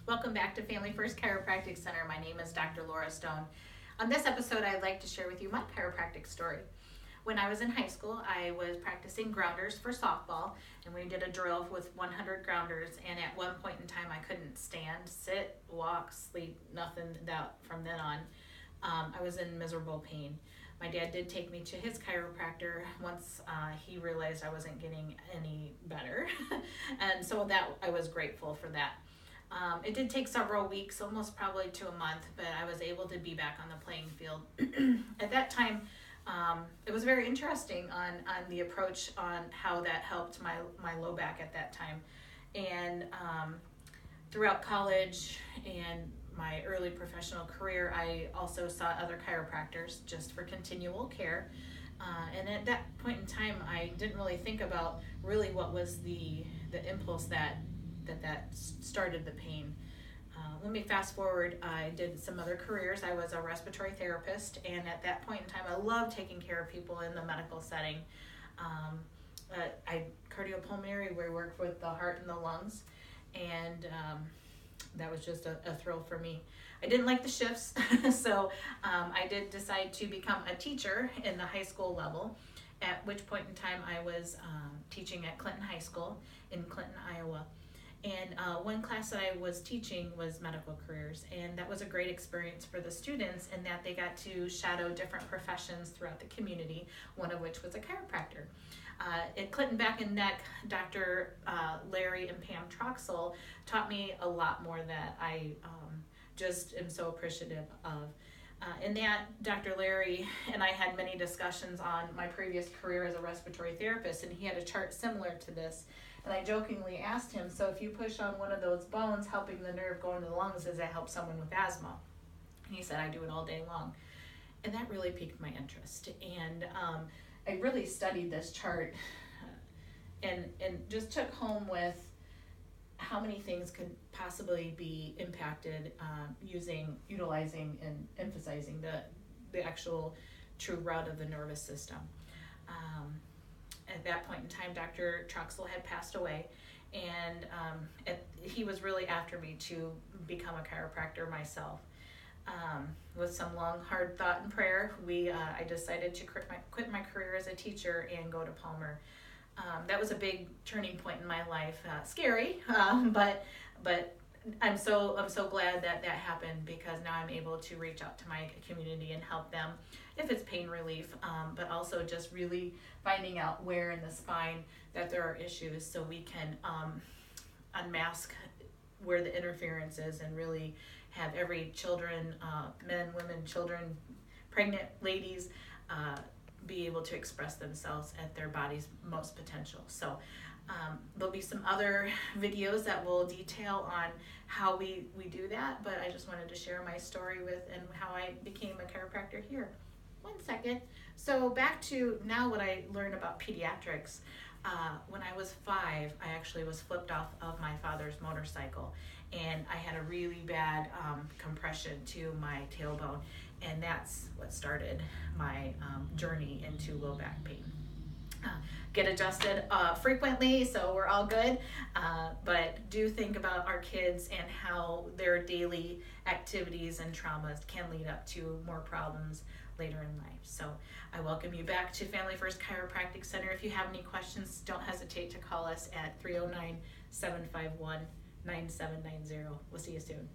Welcome back to Family First Chiropractic Center. My name is Dr. Laura Stone. On this episode, I'd like to share with you my chiropractic story. When I was in high school, I was practicing grounders for softball, and we did a drill with 100 grounders, and at one point in time, I couldn't stand, sit, walk, sleep, nothing from then on. I was in miserable pain. My dad did take me to his chiropractor once he realized I wasn't getting any better, and so I was grateful for that. It did take several weeks, almost probably to a month, but I was able to be back on the playing field. At that time, it was very interesting on the approach on how that helped my low back at that time. And throughout college and my early professional career, I also saw other chiropractors just for continual care. And at that point in time, I didn't really think about really what was the impulse that started the pain. Let me fast forward. I did some other careers. I was a respiratory therapist, and at that point in time, I loved taking care of people in the medical setting. Cardiopulmonary, where we worked with the heart and the lungs, and that was just a thrill for me. I didn't like the shifts, so I did decide to become a teacher in the high school level, at which point in time I was teaching at Clinton High School in Clinton, Iowa. And one class that I was teaching was medical careers, and that was a great experience for the students in that they got to shadow different professions throughout the community, one of which was a chiropractor. At Clinton Back and Neck, Dr. Larry and Pam Troxel taught me a lot more that I just am so appreciative of. In that, Dr. Larry and I had many discussions on my previous career as a respiratory therapist, and he had a chart similar to this. And I jokingly asked him, so if you push on one of those bones, helping the nerve go into the lungs, does that help someone with asthma? And he said, I do it all day long. And that really piqued my interest. And I really studied this chart and just took home with how many things could possibly be impacted utilizing and emphasizing the actual true route of the nervous system. At that point in time, Dr. Troxel had passed away, and he was really after me to become a chiropractor myself. With some long, hard thought and prayer, I decided to quit my career as a teacher and go to Palmer. That was a big turning point in my life. Scary, but I'm so glad that happened, because now I'm able to reach out to my community and help them if it's pain relief, but also just really finding out where in the spine that there are issues, so we can unmask where the interference is and really have every children, men, women, children, pregnant ladies, be able to express themselves at their body's most potential. So there'll be some other videos that will detail on how we do that, but I just wanted to share my story and how I became a chiropractor here. One second. So back to now what I learned about pediatrics. When I was 5, I actually was flipped off of my father's motorcycle, and I had a really bad compression to my tailbone, and that's what started my journey into low back pain. Get adjusted frequently, so we're all good, but do think about our kids and how their daily activities and traumas can lead up to more problems later in life. So I welcome you back to Family First Chiropractic Center. If you have any questions, don't hesitate to call us at 309-751-9790. We'll see you soon.